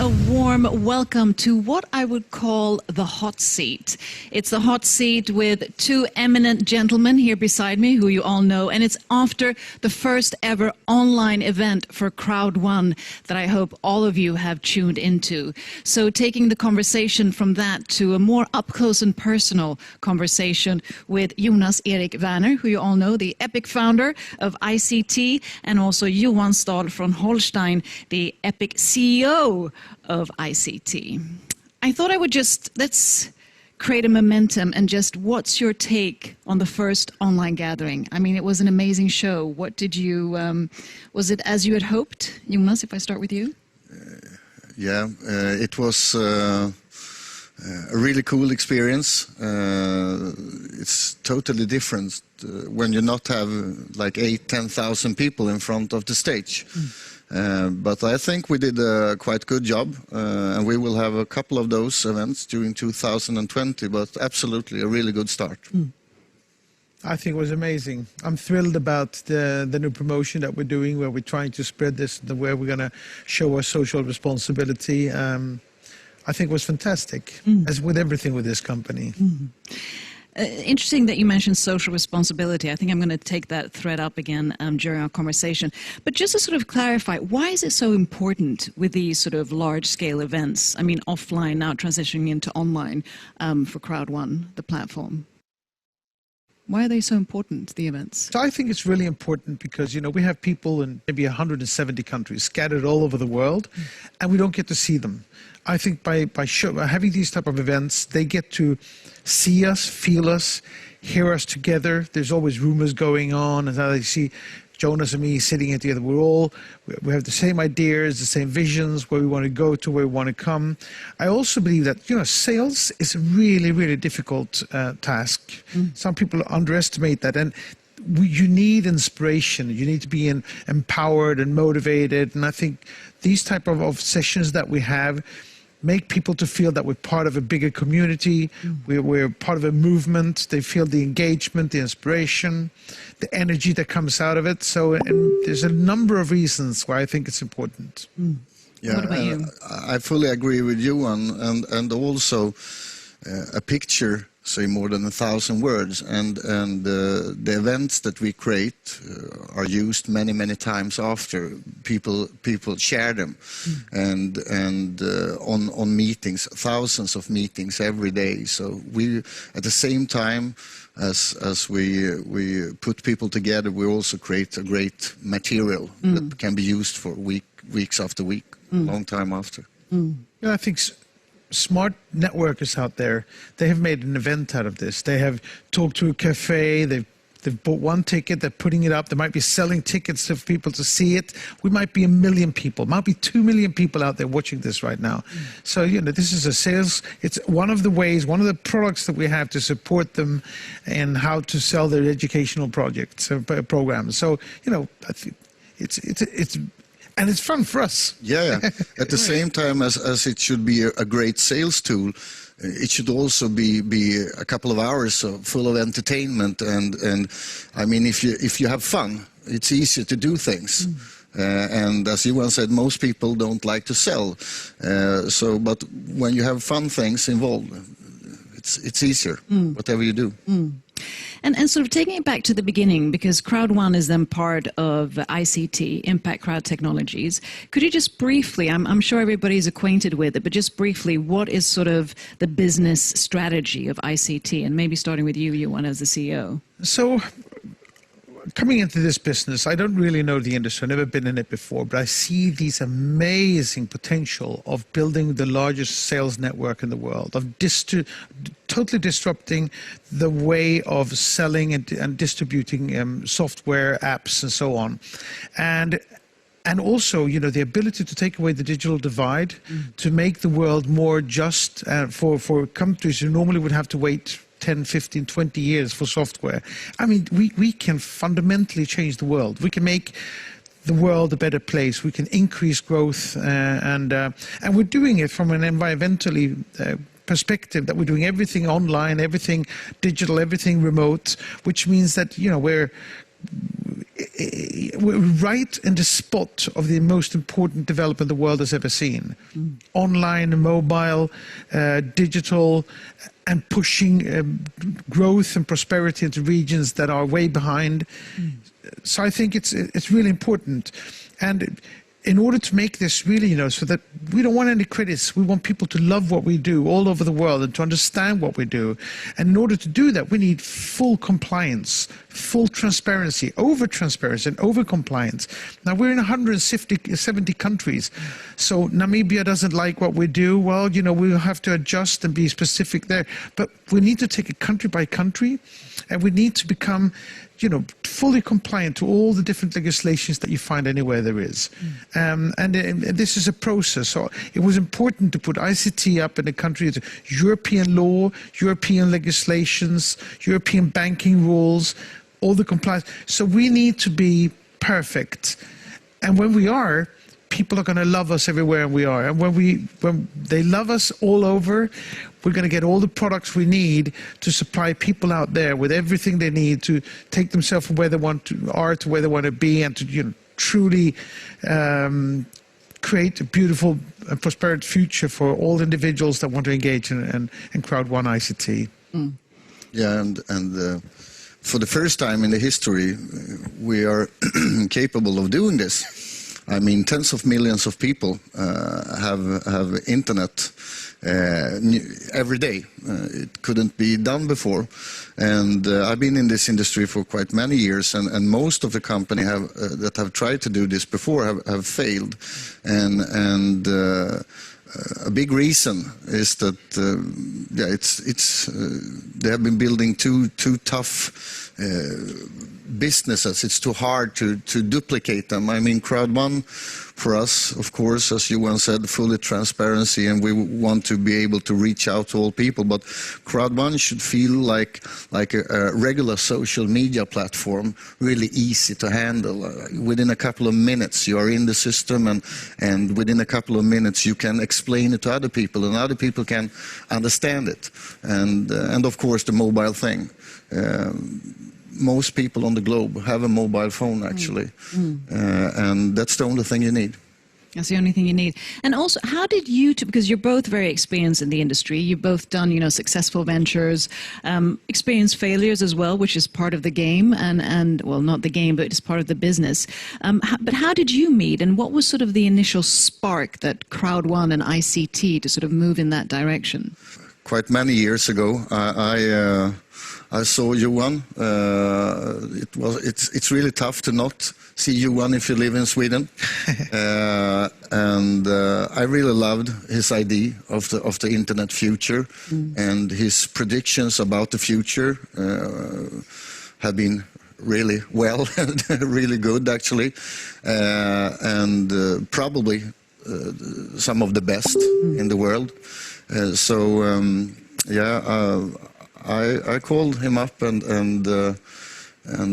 a warm welcome to what I would call the hot seat. It's the hot seat with two eminent gentlemen here beside me who you all know, and it's after the first ever online event for CROWD1 that I hope all of you have tuned into. So taking the conversation from that to a more up-close and personal conversation with Jonas Erik Werner, who you all know, the Epic founder of ICT, and also Johan Stahl from Holstein, the Epic CEO of ICT. I thought I would let's create a momentum and just what's your take on the first online gathering? I mean, it was an amazing show. What did you, was it as you had hoped? Jonas, if I start with you? It was a really cool experience. It's totally different when you not have like 8,000-10,000 people in front of the stage. But I think we did a quite good job, and we will have a couple of those events during 2020, but absolutely a really good start. I think it was amazing. I'm thrilled about the new promotion that we're doing, where we're trying to spread this, where we're going to show our social responsibility. I think it was fantastic, as with everything with this company. Interesting that you mentioned social responsibility. I think I'm going to take that thread up again during our conversation. But just to sort of clarify, why is it so important with these sort of large-scale events? I mean, offline now transitioning into online for CROWD1, the platform. Why are they so important, the events? So I think it's really important because, you know, we have people in maybe 170 countries scattered all over the world, and we don't get to see them. I think by having these type of events, they get to see us, feel us, hear us together. There's always rumors going on, and now they see Jonas and me sitting here together. We have the same ideas, the same visions, where we want to go to, where we want to come. I also believe that, you know, sales is a really, really difficult task. Some people underestimate that, and you need inspiration. You need to be empowered and motivated. And I think these type of sessions that we have make people to feel that we're part of a bigger community, we're part of a movement. They feel the engagement, the inspiration, the energy that comes out of it. So there's a number of reasons why I think it's important. Yeah, what about you? I fully agree with you, and also a picture say more than 1,000 words, and the events that we create are used many times after. People share them, and on meetings, thousands of meetings every day. So we, at the same time as we put people together, we also create a great material that can be used for weeks after week, long time after. Yeah, I think smart networkers out there, they have made an event out of this. They have talked to a cafe, they've bought one ticket, they're putting it up. They might be selling tickets for people to see it. We might be 1 million people, might be 2 million people out there watching this right now. So, you know, this is a sales, it's one of the ways, one of the products that we have to support them in how to sell their educational projects, programs. So, you know, I think and it's fun for us. Yeah. At the same time as it should be a great sales tool, it should also be a couple of hours full of entertainment. And I mean, if you have fun, it's easier to do things. And as Johan said, most people don't like to sell. But when you have fun things involved, it's easier, whatever you do. And sort of taking it back to the beginning, because CROWD1 is then part of ICT, Impact Crowd Technologies. Could you just briefly, I'm sure everybody's acquainted with it, but just briefly, what is sort of the business strategy of ICT? And maybe starting with you, Johan, as the CEO. So, coming into this business, I don't really know the industry. I've never been in it before, but I see these amazing potential of building the largest sales network in the world, of totally disrupting the way of selling and distributing software, apps, and so on. And also, you know, the ability to take away the digital divide, to make the world more just for countries who normally would have to wait 10, 15, 20 years for software. I mean, we can fundamentally change the world. We can make the world a better place. We can increase growth, and we're doing it from an environmentally perspective, that we're doing everything online, everything digital, everything remote, which means that, you know, we're right in the spot of the most important development the world has ever seen. Online, mobile, digital, and pushing growth and prosperity into regions that are way behind. So I think it's really important. And in order to make this really, so that we don't want any critics, we want people to love what we do all over the world and to understand what we do. And in order to do that, we need full compliance, full transparency, over-transparency and over-compliance. Now, we're in 170 countries. So Namibia doesn't like what we do. Well, we'll have to adjust and be specific there. But we need to take it country by country, and we need to become fully compliant to all the different legislations that you find anywhere there is. And this is a process. So it was important to put ICT up in the country, European law, European legislations, European banking rules, all the compliance. So we need to be perfect. And when we are, people are going to love us everywhere we are. And when they love us all over, we're going to get all the products we need to supply people out there with everything they need to take themselves from where they are to where they want to be, and to truly create a beautiful and prosperous future for all individuals that want to engage in CROWD1 ICT. Yeah, and for the first time in the history, we are capable of doing this. I mean, tens of millions of people have internet every day. It couldn't be done before. And I've been in this industry for quite many years, and most of the companies that have tried to do this before have failed. And a big reason is that they have been building too tough businesses. It's too hard to duplicate them. I mean, CROWD1 for us, of course, as Johan said, fully transparency, and we want to be able to reach out to all people. But CROWD1 should feel like a regular social media platform, really easy to handle. Within a couple of minutes, you are in the system, and within a couple of minutes, you can explain it to other people, and other people can understand it. And of course, the mobile thing. Most people on the globe have a mobile phone, actually, and that's the only thing you need. That's the only thing you need. And also, how did you two, because you're both very experienced in the industry, you've both done, successful ventures, experienced failures as well, which is part of the game, and well, not the game, but it's part of the business. But how did you meet, and what was sort of the initial spark that CROWD1 and ICT to sort of move in that direction? Quite many years ago, I saw Johan. It's really tough to not see Johan if you live in Sweden, and I really loved his idea of the internet future, and his predictions about the future have been really well, really good actually, and probably some of the best in the world. I called him up and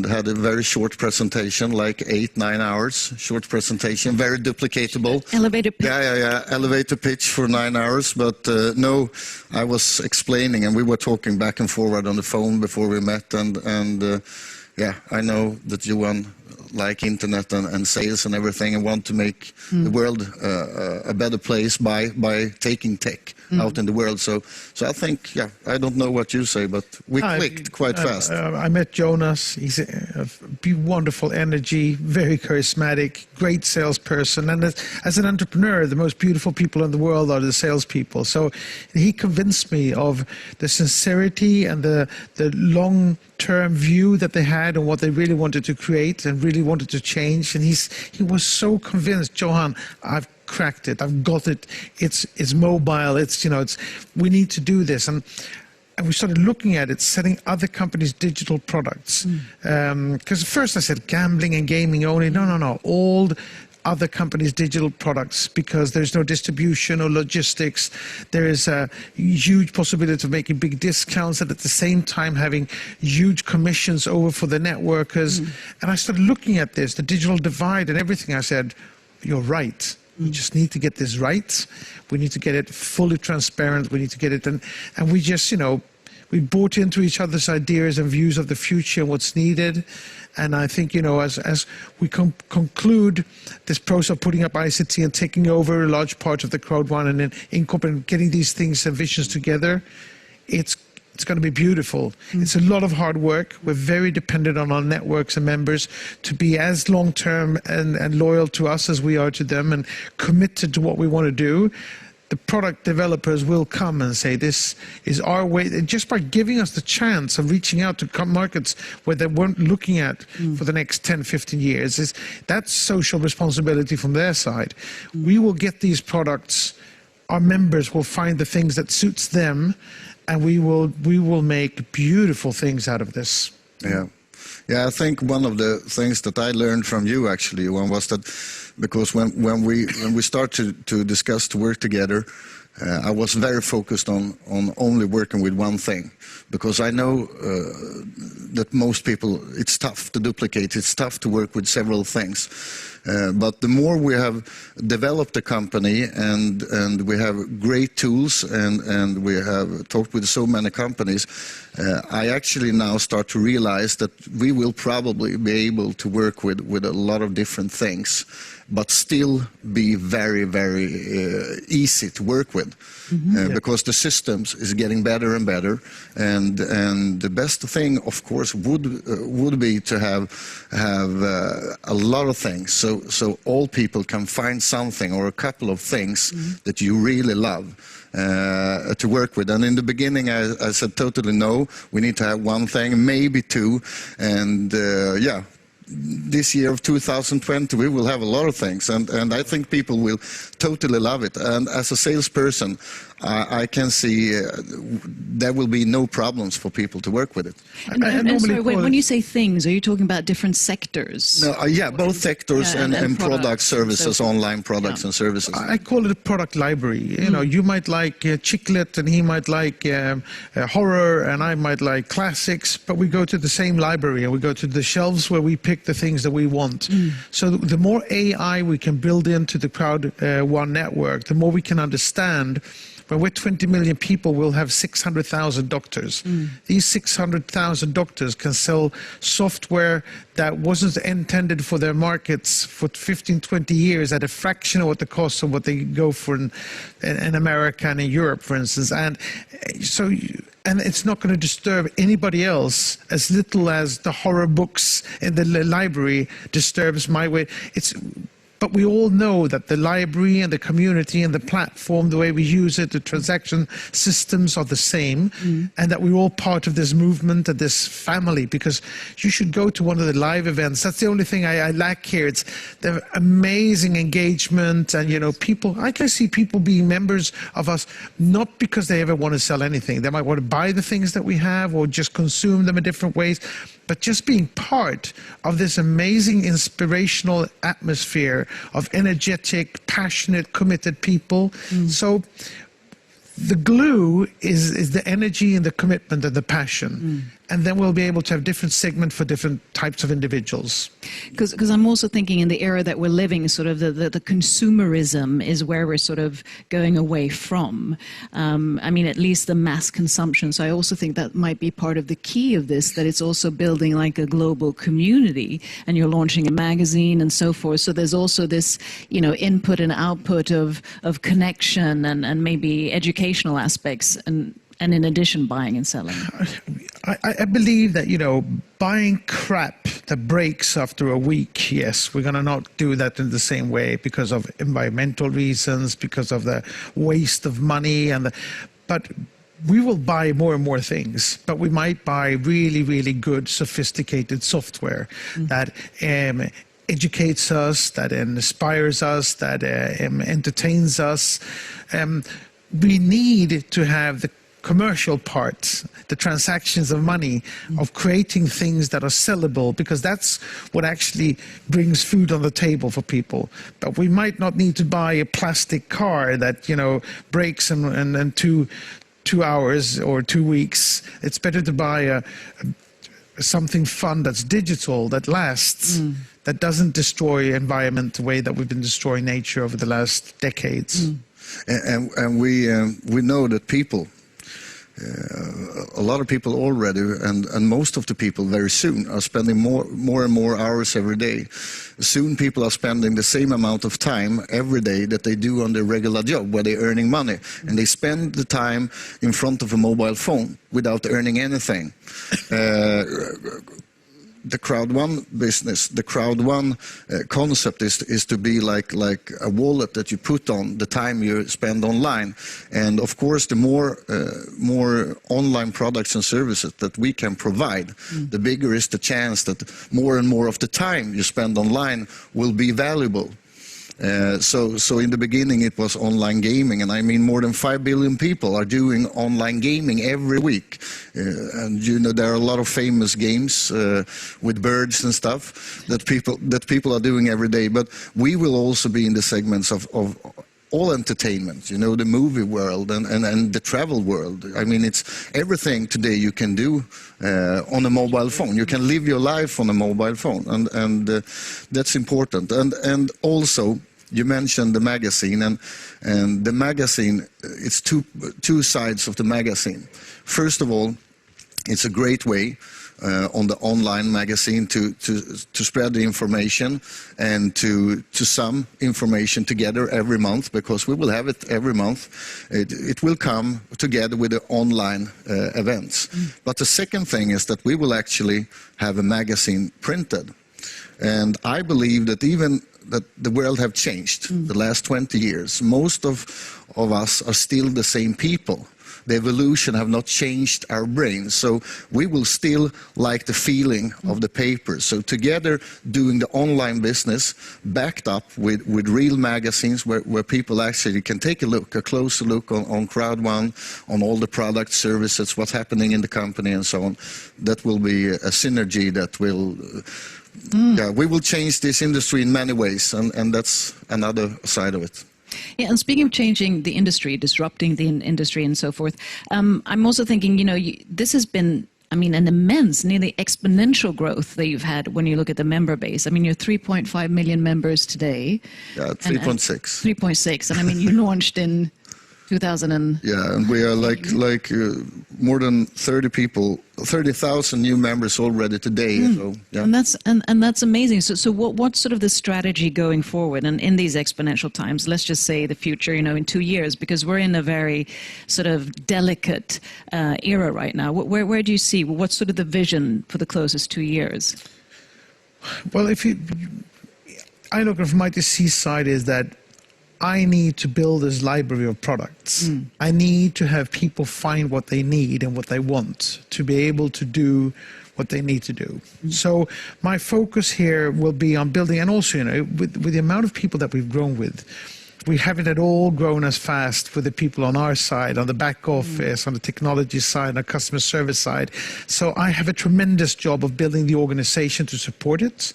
had a very short presentation, like 8-9 hours, short presentation, very duplicatable. Elevator pitch. Yeah. Elevator pitch for 9 hours. But no, I was explaining, and we were talking back and forward on the phone before we met. And I know that Johan like internet and sales and everything, and want to make the world a better place by taking tech out in the world. So I think, I don't know what you say, but we clicked quite fast. I met Jonas. He's a wonderful energy, very charismatic, great salesperson. And as an entrepreneur, the most beautiful people in the world are the salespeople. So he convinced me of the sincerity and the long-term view that they had and what they really wanted to create and really wanted to change. And he was so convinced, Johan, I've cracked it, I've got it, it's mobile, we need to do this. And we started looking at it, selling other companies' digital products. Because at first I said gambling and gaming only. No, all other companies' digital products, because there's no distribution or logistics. There is a huge possibility of making big discounts and at the same time having huge commissions over for the networkers. And I started looking at this, the digital divide and everything. I said, you're right. We just need to get this right. We need to get it fully transparent. We need to get it, and we just, we bought into each other's ideas and views of the future and what's needed. And I think, as we conclude this process of putting up ICT and taking over a large part of the CROWD1 and then incorporating, getting these things and visions together, it's going to be beautiful. It's a lot of hard work. We're very dependent on our networks and members to be as long-term and loyal to us as we are to them and committed to what we want to do. The product developers will come and say, this is our way, just by giving us the chance of reaching out to markets where they weren't looking at for the next 10, 15 years. That's social responsibility from their side. We will get these products, our members will find the things that suits them, and we will make beautiful things out of this. Yeah, I think one of the things that I learned from you actually, Johan, was that because when we started to discuss to work together, I was very focused on only working with one thing, because I know that most people, it's tough to duplicate, it's tough to work with several things. But the more we have developed the company and we have great tools and we have talked with so many companies, I actually now start to realize that we will probably be able to work with a lot of different things, but still be very, very easy to work with, because the systems is getting better and better, and the best thing, of course, would be to have a lot of things, so all people can find something or a couple of things that you really love to work with. And in the beginning, I said totally no. We need to have one thing, maybe two, and yeah. This year of 2020, we will have a lot of things, and I think people will totally love it. And as a salesperson, I can see there will be no problems for people to work with it. And sorry, when you say things, are you talking about different sectors? No, yeah, both sectors and product services, online products and services. I call it a product library. You might like chiclet, and he might like horror, and I might like classics, but we go to the same library, and we go to the shelves where we pick the things that we want. So the more AI we can build into the CROWD1 network, the more we can understand. When we're 20 million people, we'll have 600,000 doctors. These 600,000 doctors can sell software that wasn't intended for their markets for 15, 20 years at a fraction of what the cost of what they go for in America and in Europe, for instance. And so, and it's not going to disturb anybody else as little as the horror books in the library disturbs my way. But we all know that the library and the community and the platform, the way we use it, the transaction systems are the same, and that we're all part of this movement and this family, because you should go to one of the live events. That's the only thing I lack here. It's the amazing engagement and, people. I can see people being members of us, not because they ever want to sell anything. They might want to buy the things that we have or just consume them in different ways, but just being part of this amazing inspirational atmosphere of energetic, passionate, committed people. So the glue is the energy and the commitment and the passion. And then we'll be able to have different segments for different types of individuals. Because I'm also thinking in the era that we're living, sort of the consumerism is where we're sort of going away from. I mean, at least the mass consumption. So I also think that might be part of the key of this, that it's also building like a global community, and you're launching a magazine and so forth. So there's also this, input and output of connection and maybe educational aspects, and in addition, buying and selling. I believe that, buying crap that breaks after a week, yes, we're going to not do that in the same way because of environmental reasons, because of the waste of money, but we will buy more and more things, but we might buy really, really good, sophisticated software that educates us, that inspires us, that entertains us. We need to have the commercial part, the transactions of money, of creating things that are sellable, because that's what actually brings food on the table for people. But we might not need to buy a plastic car that, breaks in 2 hours or 2 weeks. It's better to buy something fun that's digital, that lasts, that doesn't destroy environment the way that we've been destroying nature over the last decades. And we know that people a lot of people already, and most of the people very soon, are spending more and more hours every day. Soon people are spending the same amount of time every day that they do on their regular job where they're earning money. And they spend the time in front of a mobile phone without earning anything. The CROWD1 business, the CROWD1 concept is to be like a wallet that you put on the time you spend online. And of course, the more online products and services that we can provide, the bigger is the chance that more and more of the time you spend online will be valuable. So in the beginning it was online gaming, and I mean more than 5 billion people are doing online gaming every week. And you know, there are a lot of famous games with birds and stuff that people are doing every day. But we will also be in the segments of all entertainment, you know, the movie world and the travel world. I mean, it's everything today you can do on a mobile phone. You can live your life on a mobile phone, and that's important. And also, you mentioned the magazine, and the magazine, it's two sides of the magazine. First of all, it's a great way on the online magazine to spread the information and to sum information together every month, because we will have it every month. It will come together with the online events. But the second thing is that we will actually have a magazine printed. And I believe that even that the world have changed the last 20 years. Most of us are still the same people. The evolution have not changed our brains, so we will still like the feeling of the paper. So together, doing the online business, backed up with real magazines where people actually can take a closer look on CROWD1, on all the products, services, what's happening in the company and so on. That will be a synergy that will... Yeah, we will change this industry in many ways, and that's another side of it. Yeah, and speaking of changing the industry, disrupting the industry and so forth, I'm also thinking, you know, this has been, I mean, an immense, nearly exponential growth that you've had when you look at the member base. I mean, you're 3.5 million members today. Yeah, 3.6. 3.6, and I mean, you launched in 2000 Yeah, and we are like more than 30,000 new members already today. So, yeah. And that's amazing. So what's sort of the strategy going forward, and in these exponential times? Let's just say the future, you know, in 2 years, because we're in a very sort of delicate era right now. Where do you see what's sort of the vision for the closest 2 years? Well, I look at from my DC side is that I need to build this library of products. I need to have people find what they need and what they want to be able to do what they need to do. So my focus here will be on building, and also, you know, with the amount of people that we've grown with, we haven't at all grown as fast with the people on our side, on the back office, on the technology side, on the customer service side. So I have a tremendous job of building the organization to support it,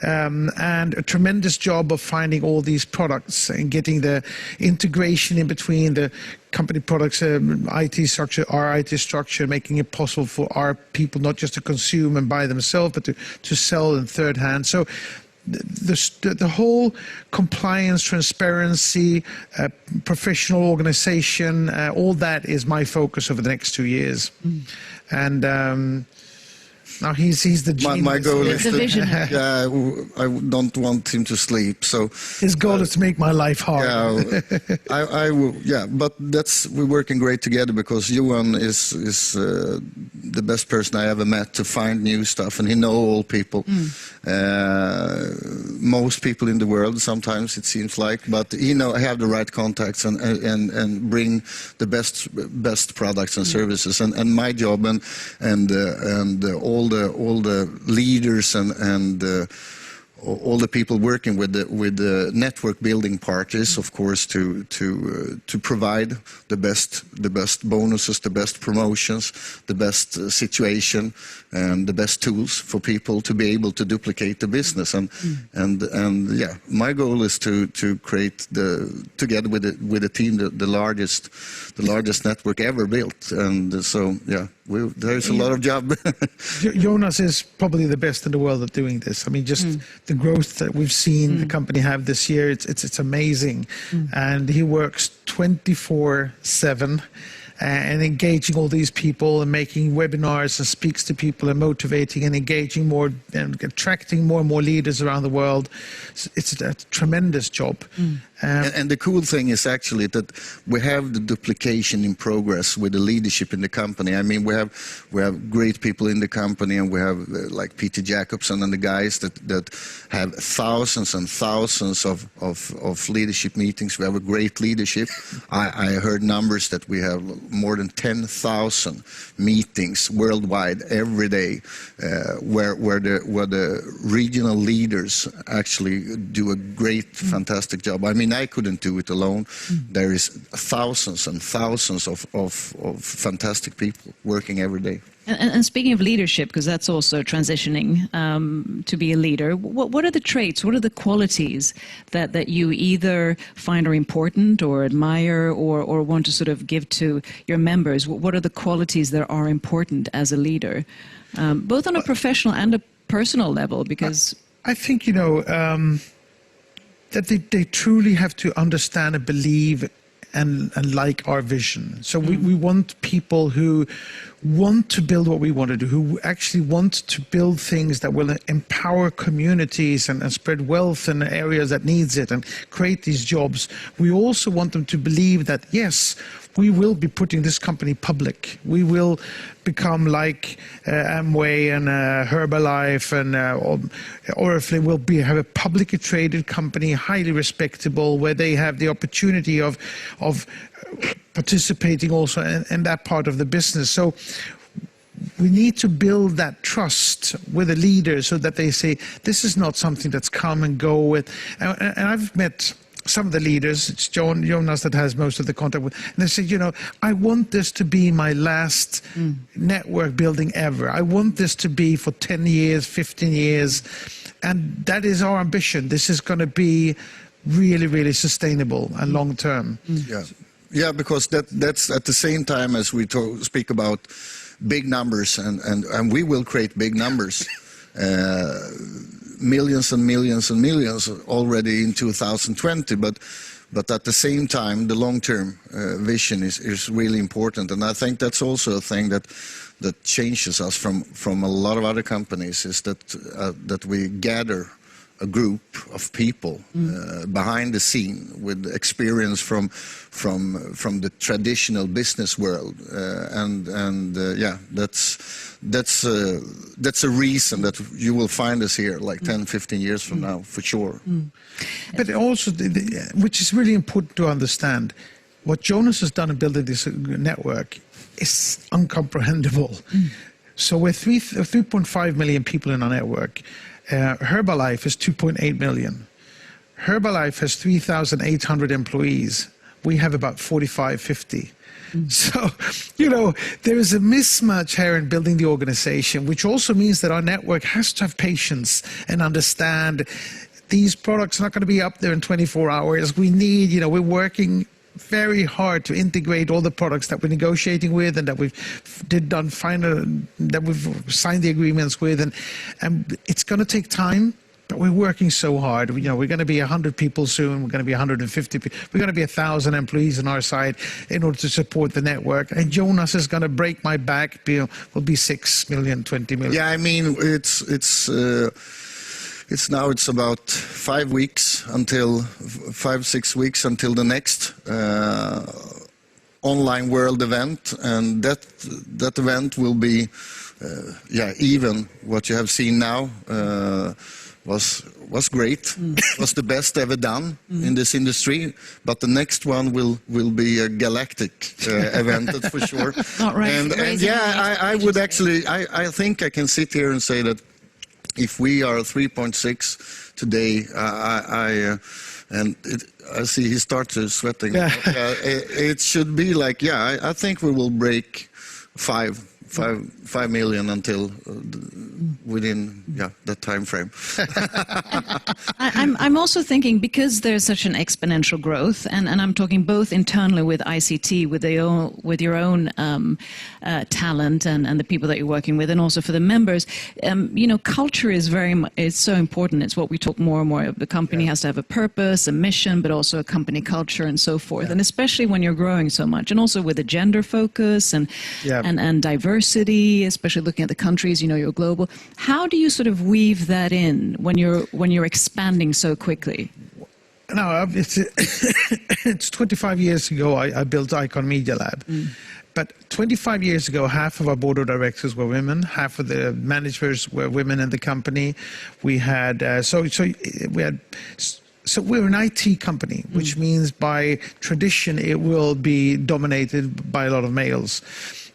and a tremendous job of finding all these products and getting the integration in between the company products, IT structure, our IT structure, making it possible for our people not just to consume and buy themselves, but to sell in third hand. So the whole compliance, transparency, professional organization, all that is my focus over the next 2 years. And now he's the genius. My goal is the vision. Yeah, I don't want him to sleep. So his goal is to make my life hard. Yeah, I will. Yeah, but we're working great together, because Johan is the best person I ever met to find new stuff, and he knows all people, most people in the world. Sometimes it seems like, but he have the right contacts and bring the best products and services. And my job and all the leaders and all the people working with the network building part is, of course, to provide the best bonuses, the best promotions, the best situation, and the best tools for people to be able to duplicate the business. And yeah, my goal is to create together with the team the largest network ever built. And so yeah, there's a lot of job. Jonas is probably the best in the world at doing this. I mean, just the growth that we've seen the company have this year, it's amazing. And he works 24/7. and engaging all these people and making webinars and speaks to people and motivating and engaging more and attracting more and more leaders around the world. It's a tremendous job. And the cool thing is actually that we have the duplication in progress with the leadership in the company. I mean, we have great people in the company, and we have like Peter Jacobson and the guys that have thousands and thousands of leadership meetings. We have a great leadership. I heard numbers that we have more than 10,000 meetings worldwide every day, where the regional leaders actually do a great, fantastic job. I mean, I couldn't do it alone. There is thousands and thousands of fantastic people working every day. And speaking of leadership, because that's also transitioning to be a leader, what are the traits, what are the qualities that you either find are important or admire or want to sort of give to your members? What are the qualities that are important as a leader, both on a professional and a personal level? Because I think, that they truly have to understand and believe and like our vision. So we want people who want to build what we want to do, who actually want to build things that will empower communities and spread wealth in areas that needs it and create these jobs. We also want them to believe that, yes, we will be putting this company public. We will become like Amway and Herbalife and Oriflame will have a publicly traded company, highly respectable, where they have the opportunity of participating also in that part of the business. So we need to build that trust with the leaders so that they say, this is not something that's come and go with. And I've met some of the leaders, it's Jonas that has most of the contact with, and they say, I want this to be my last network building ever. I want this to be for 10 years, 15 years, and that is our ambition. This is going to be really, really sustainable and long term. Yeah, because that's at the same time as we speak about big numbers, and we will create big numbers. Millions and millions and millions already in 2020, but at the same time, the long-term vision is really important, and I think that's also a thing that changes us from a lot of other companies, is that we gather a group of people behind the scene with experience from the traditional business world, that's a reason that you will find us here like 10, 15 years from now, for sure. But also, which is really important to understand, what Jonas has done in building this network is incomprehensible. So we're 3.5 million people in our network. Herbalife is 2.8 million. Herbalife has 3,800 employees. We have about 45, 50. So, there is a mismatch here in building the organization, which also means that our network has to have patience and understand these products are not going to be up there in 24 hours. We need, we're working very hard to integrate all the products that we're negotiating with and that we've signed the agreements with, and it's going to take time, but we're working so hard. We're going to be 100 people soon. We're going to be 150 people. We're going to be 1,000 employees on our side in order to support the network. And Jonas is going to break my back. We'll be 6 million, 20 million. Yeah, I mean, it's about 5 weeks until 5-6 weeks until the next online world event, and that event will be even what you have seen now was great. Was the best ever done in this industry, but the next one will be a galactic event, that's for sure. Not right. And I would actually, I think I can sit here and say that if we are 3.6 today, I see he starts sweating. It should be like, I think we will break 5 5 million until within that time frame. I'm also thinking, because there's such an exponential growth, and I'm talking both internally with ICT, with your own talent and the people that you're working with, and also for the members. Culture is it's so important. It's what we talk more and more of. The company has to have a purpose, a mission, but also a company culture and so forth. And especially when you're growing so much, and also with the gender focus and diversity, especially looking at the countries, you're global. How do you sort of weave that in when you're expanding so quickly? No, it's 25 years ago I built Icon Media Lab. But 25 years ago, half of our board of directors were women, half of the managers were women in the company. We had so we're an IT company, which means by tradition it will be dominated by a lot of males.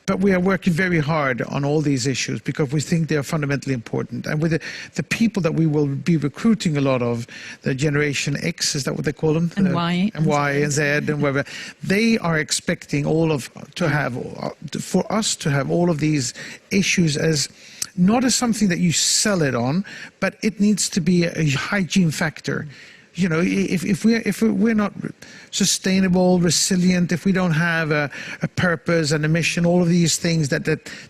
But we are working very hard on all these issues because we think they are fundamentally important. And with the people that we will be recruiting a lot of, the Generation X, is that what they call them? And Y. And Y and Z and whatever. They are expecting for us to have all of these issues as not as something that you sell it on, but it needs to be a hygiene factor. If we're not sustainable, resilient, if we don't have a purpose and a mission, all of these things that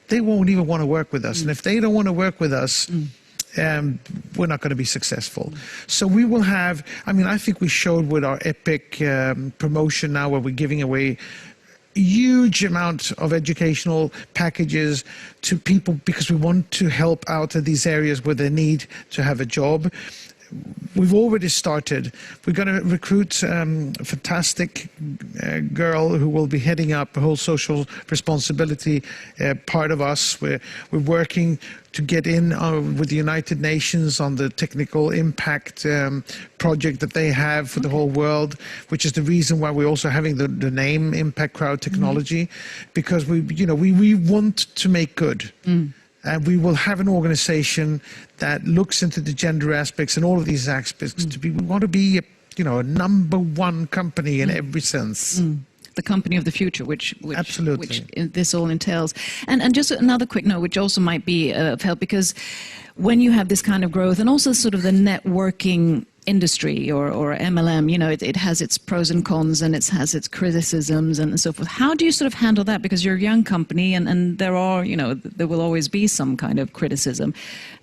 they won't even want to work with us. And if they don't want to work with us, we're not going to be successful. So we will have, I think we showed with our epic promotion now, where we're giving away huge amount of educational packages to people because we want to help out in these areas where they need to have a job. We've already started. We're going to recruit a fantastic girl who will be heading up the whole social responsibility part of us. We're working to get in with the United Nations on the technical impact project that they have for the whole world, which is the reason why we're also having the name Impact Crowd Technology, because we want to make good. And we will have an organization that looks into the gender aspects and all of these aspects. We want to be, a #1 company in every sense. The company of the future, which Absolutely. This all entails. And just another quick note, which also might be of help, because when you have this kind of growth and also sort of the networking industry or MLM, it has its pros and cons and it has its criticisms and so forth. How do you sort of handle that? Because you're a young company and there will always be some kind of criticism.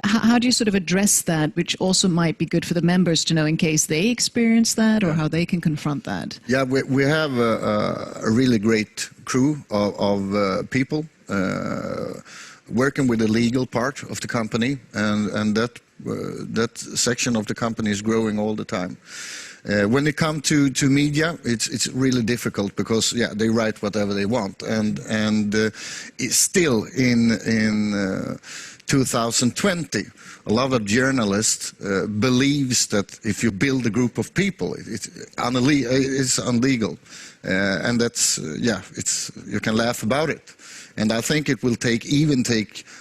How do you sort of address that, which also might be good for the members to know in case they experience that, or how they can confront that? Yeah, we have a really great crew of people working with the legal part of the company, and that section of the company is growing all the time. When it comes to media, it's really difficult because they write whatever they want, and it's still in 2020, a lot of journalists believes that if you build a group of people, it's illegal, and that's you can laugh about it. And I think it will take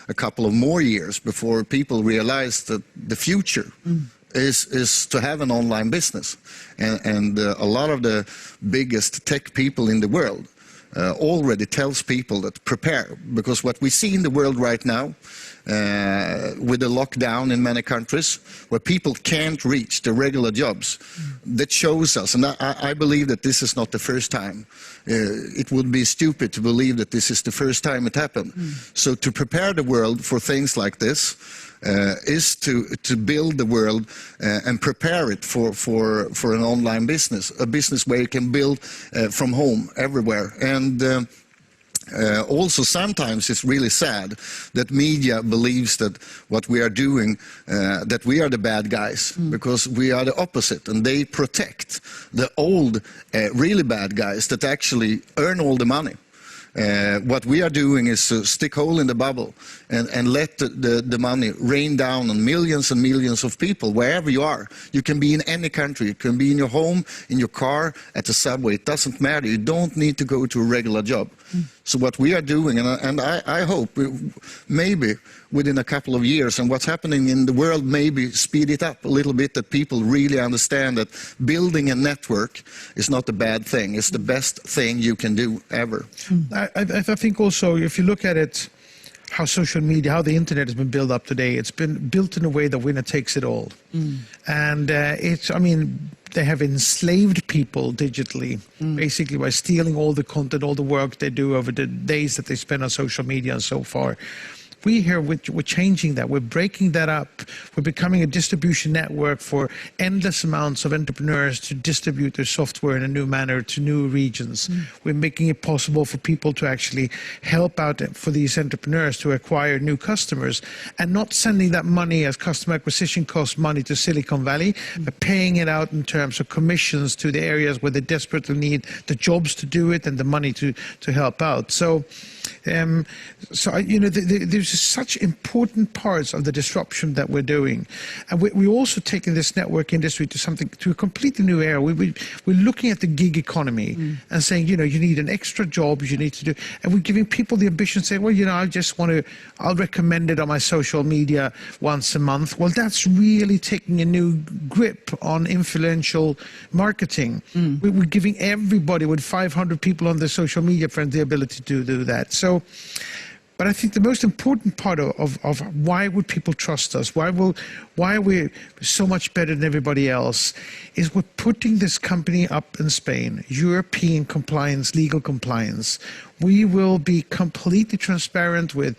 a couple of more years before people realize that the future is to have an online business. And a lot of the biggest tech people in the world already tells people that prepare, because what we see in the world right now, with the lockdown in many countries, where people can't reach the regular jobs, that shows us, and I believe that this is not the first time. It would be stupid to believe that this is the first time it happened. So to prepare the world for things like this is to build the world and prepare it for an online business, a business where you can build from home everywhere. And also sometimes it's really sad that media believes that what we are doing, that we are the bad guys, because we are the opposite, and they protect the old really bad guys that actually earn all the money. What we are doing is to stick a hole in the bubble and let the money rain down on millions and millions of people wherever you are. You can be in any country. You can be in your home, in your car, at the subway. It doesn't matter. You don't need to go to a regular job. So what we are doing, and I hope maybe within a couple of years, and what's happening in the world maybe speed it up a little bit, that people really understand that building a network is not a bad thing. It's the best thing you can do ever. I think also, if you look at it, how social media, how the internet has been built up today. It's been built in a way that winner takes it all. And they have enslaved people digitally, basically by stealing all the content, all the work they do over the days that they spend on social media and so far. We here, we're changing that. We're breaking that up. We're becoming a distribution network for endless amounts of entrepreneurs to distribute their software in a new manner to new regions. We're making it possible for people to actually help out for these entrepreneurs to acquire new customers and not sending that money as customer acquisition cost money to Silicon Valley, but paying it out in terms of commissions to the areas where they desperately need the jobs to do it and the money to help out. So, there's such important parts of the disruption that we're doing, and we're also taking this network industry to a completely new era. We're looking at the gig economy and saying, you need an extra job, you need to do, and we're giving people the ambition, saying, well, I'll recommend it on my social media once a month. Well, that's really taking a new grip on influential marketing. We're giving everybody with 500 people on their social media friends the ability to do that. So, but I think the most important part of why would people trust us, why are we so much better than everybody else, is we're putting this company up in Spain, European compliance, legal compliance. We will be completely transparent with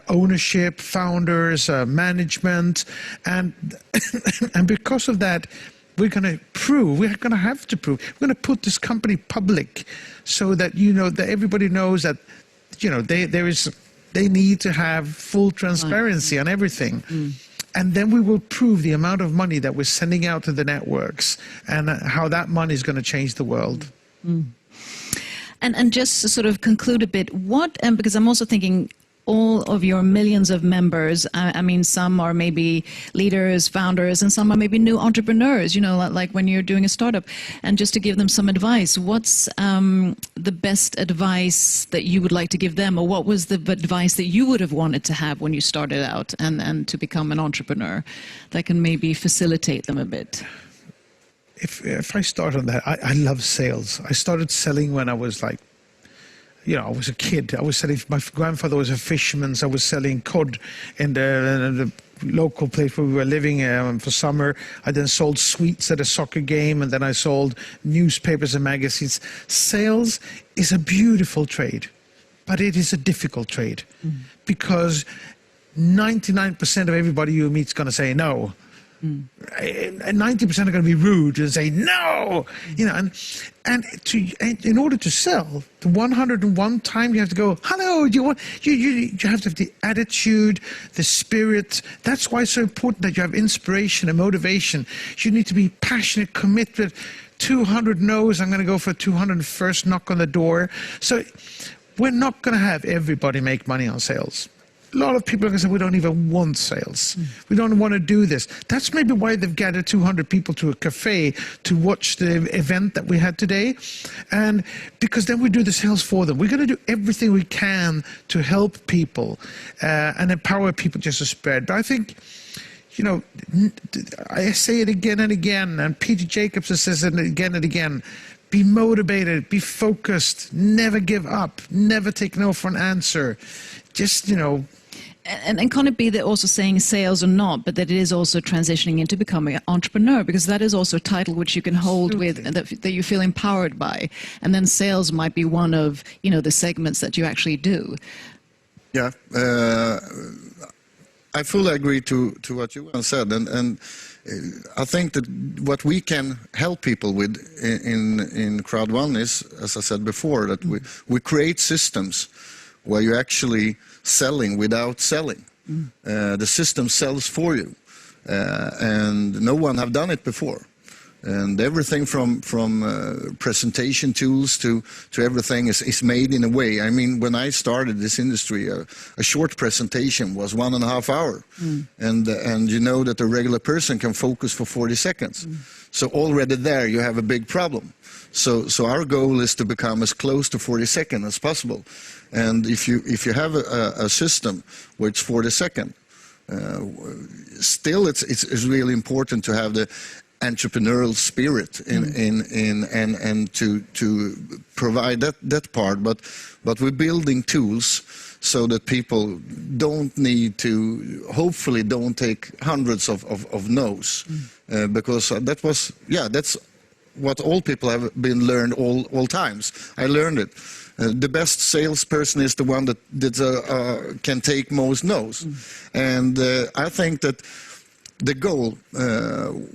ownership, founders, management, and and because of that, we're going to have to prove, we're going to put this company public so that, that everybody knows that, they need to have full transparency on everything. And then we will prove the amount of money that we're sending out to the networks and how that money is going to change the world. And just to sort of conclude a bit, because I'm also thinking, all of your millions of members, some are maybe leaders, founders, and some are maybe new entrepreneurs, like when you're doing a startup. And just to give them some advice, what's the best advice that you would like to give them? Or what was the advice that you would have wanted to have when you started out and to become an entrepreneur that can maybe facilitate them a bit? If I start on that, I love sales. I started selling when I was I was a kid. I was selling, my grandfather was a fisherman, so I was selling cod in the local place where we were living for summer. I then sold sweets at a soccer game, and then I sold newspapers and magazines. Sales is a beautiful trade, but it is a difficult trade because 99% of everybody you meet is going to say no. And 90% are going to be rude and say no, and in order to sell, the 101 time you have to go, hello, do you want, you have to have the attitude, the spirit. That's why it's so important that you have inspiration and motivation. You need to be passionate, committed. 200 no's, I'm going to go for 201st knock on the door. So we're not going to have everybody make money on sales. A lot of people are going to say, we don't even want sales. We don't want to do this. That's maybe why they've gathered 200 people to a cafe to watch the event that we had today. And because then we do the sales for them. We're going to do everything we can to help people and empower people just to spread. But I think, I say it again and again, and Peter Jacobson says it again and again. Be motivated, be focused, never give up, never take no for an answer. Just, And can it be that also saying sales or not, but that it is also transitioning into becoming an entrepreneur, because that is also a title which you can hold with, that you feel empowered by. And then sales might be one of, the segments that you actually do. Yeah, I fully agree to what you said. And I think that what we can help people with in CROWD1 is, as I said before, that we create systems where you're actually selling without selling. The system sells for you, and no one have done it before. And everything from presentation tools to everything is made in a way. I mean, when I started this industry, a short presentation was 1.5 hours, and you know that a regular person can focus for 40 seconds. So already there you have a big problem. So our goal is to become as close to 40 seconds as possible. And if you have a system where it's 40 seconds, still it's really important to have the entrepreneurial spirit and to provide that part. But we're building tools so that people don't need to, hopefully don't take hundreds of no's, because that's what all people have been learned all times. I learned it. The best salesperson is the one that can take most no's. And I think that the goal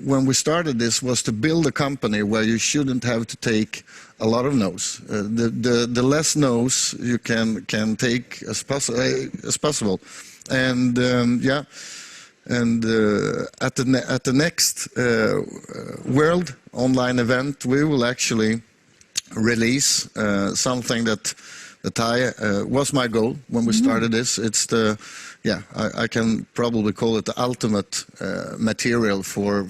when we started this was to build a company where you shouldn't have to take a lot of no's. The less no's you can take as possible. And at the next World Online event, we will actually release something that was my goal when we started this. It's I can probably call it the ultimate material for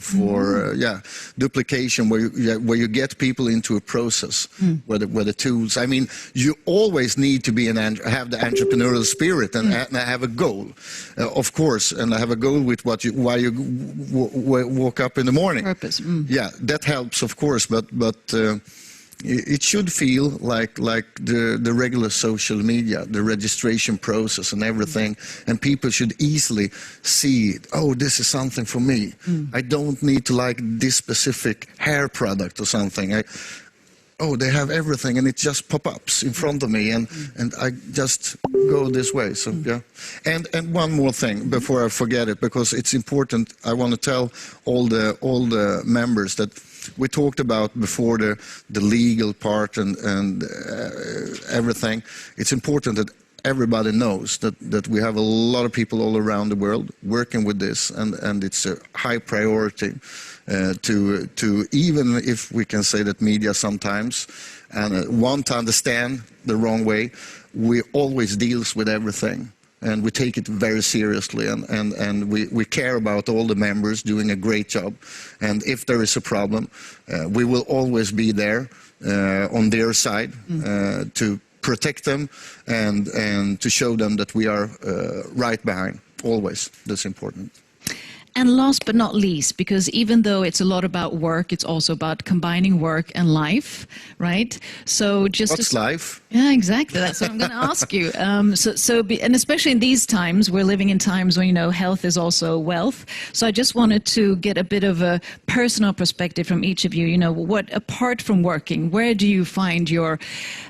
duplication, where you get people into a process where the tools. I mean, you always need to be have the entrepreneurial spirit and have a goal, of course, and have a goal with why you woke up in the morning. Purpose. Yeah, that helps, of course, but. It should feel like the regular social media, the registration process and everything, and people should easily see, oh, this is something for me. I don't need to like this specific hair product or something. They have everything, and it just pop-ups in front of me, and I just go this way. So yeah, and one more thing before I forget it, because it's important. I want to tell all the members that we talked about before, the legal part and everything. It's important that everybody knows that we have a lot of people all around the world working with this, and it's a high priority to even if we can say that media sometimes want to understand the wrong way, we always deals with everything. And we take it very seriously, and we care about all the members doing a great job. And if there is a problem, we will always be there on their side to protect them and to show them that we are right behind, always. That's important. And last but not least, because even though it's a lot about work, it's also about combining work and life, right? So just what's life? Yeah, exactly. That's what I'm going to ask you. And especially in these times, we're living in times when, health is also wealth. So I just wanted to get a bit of a personal perspective from each of you. What, apart from working, where do you find your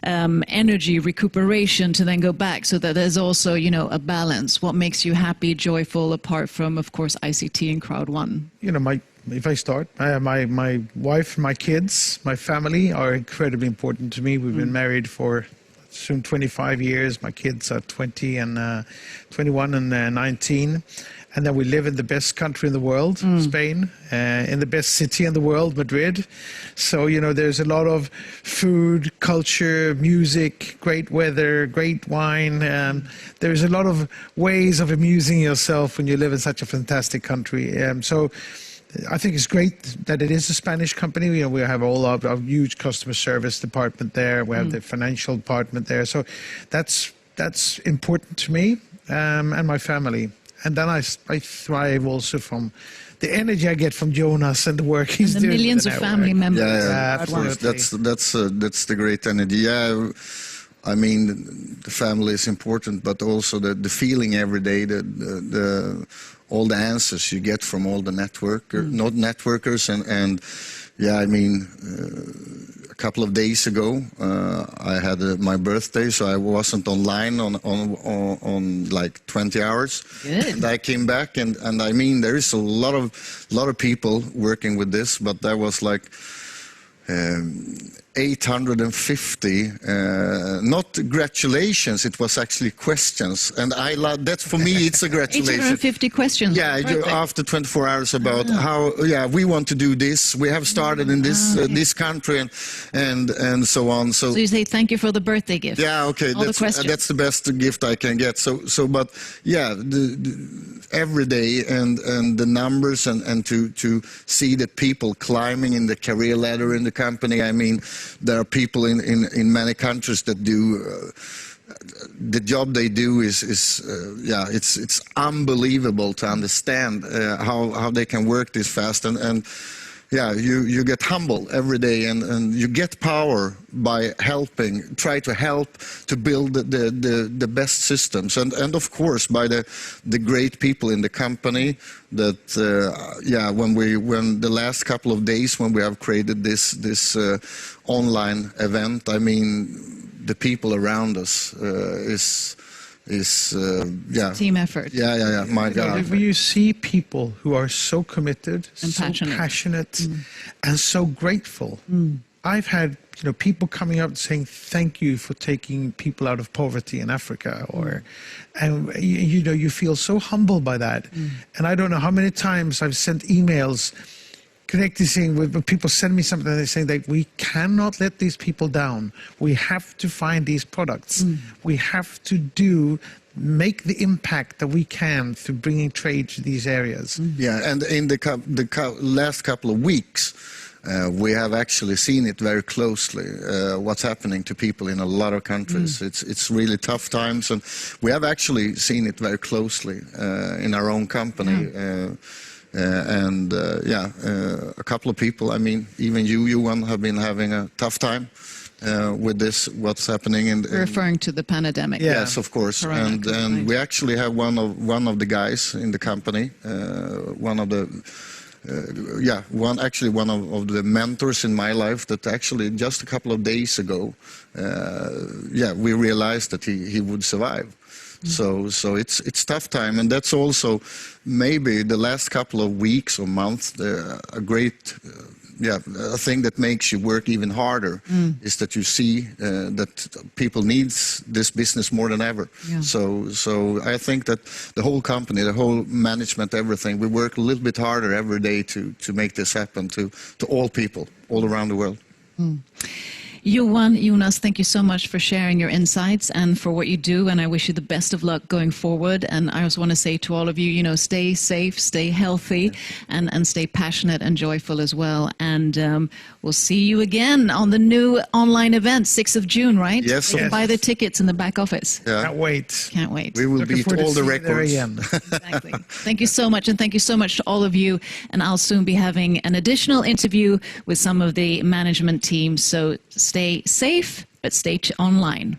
energy, recuperation to then go back so that there's also, a balance? What makes you happy, joyful, apart from, of course, ICT and CROWD1? If I start, my wife, my kids, my family are incredibly important to me. We've been married for soon 25 years. My kids are 20 and 21 and 19. And then we live in the best country in the world, Spain, in the best city in the world, Madrid. So, there's a lot of food, culture, music, great weather, great wine. There's a lot of ways of amusing yourself when you live in such a fantastic country. So I think it's great that it is a Spanish company. We have all our huge customer service department there. We have the financial department there. So that's important to me and my family. And then I thrive also from the energy I get from Jonas and the work he's doing. The millions of family members. Yeah, of course. That's the great energy. Yeah, I mean, the family is important, but also the feeling every day, all the answers you get from all the networkers, and yeah, I mean, a couple of days ago, I had my birthday, so I wasn't online on like 20 hours. Good. And I came back, and I mean, there is a lot of people working with this, but there was like 850, not congratulations, it was actually questions. And I love that. For me, it's a congratulation. 850 questions. Yeah, after 24 hours about how, we want to do this. We have started in this country and so on. So you say thank you for the birthday gift. Yeah, okay, that's the best gift I can get. So but yeah, every day and the numbers and to see the people climbing in the career ladder in the company. I mean, there are people in many countries that do the job they do is it's unbelievable to understand how they can work this fast and yeah, you get humble every day, and you get power by helping, try to help to build the best systems, and of course by the great people in the company that yeah, when the last couple of days when we have created this online event, I mean the people around us is yeah, team effort. yeah, my God. When you see people who are so committed, And so passionate. and so grateful. I've had people coming up saying thank you for taking people out of poverty in Africa, and you feel so humbled by that. And I don't know how many times I've sent emails connecting with people send me something and they say that we cannot let these people down. We have to find these products. We have to make the impact that we can through bringing trade to these areas. Yeah, and in the last couple of weeks, we have actually seen it very closely, what's happening to people in a lot of countries. It's really tough times, and we have actually seen it very closely in our own company. Yeah. A couple of people, I mean, even you have been having a tough time with this, what's happening in Referring to the pandemic. Yes, of course. Corona, and we actually have one of the guys in the company, one of the one of the mentors in my life that actually just a couple of days ago, we realized that he would survive. So it's tough time, and that's also maybe the last couple of weeks or months a great a thing that makes you work even harder is that you see that people needs this business more than ever. Yeah. So I think that the whole company, the whole management, everything, we work a little bit harder every day to make this happen to all people all around the world. Jonas, thank you so much for sharing your insights and for what you do, and I wish you the best of luck going forward. And I also want to say to all of you, stay safe, stay healthy, and stay passionate and joyful as well. And we'll see you again on the new online event, 6th of June, right? Yes. You can buy the tickets in the back office. Yeah. Can't wait. Can't wait. We will Looking beat forward to all the seeing you there records. again. Exactly. Thank you so much, and thank you so much to all of you. And I'll soon be having an additional interview with some of the management team. So stay safe, but stay online.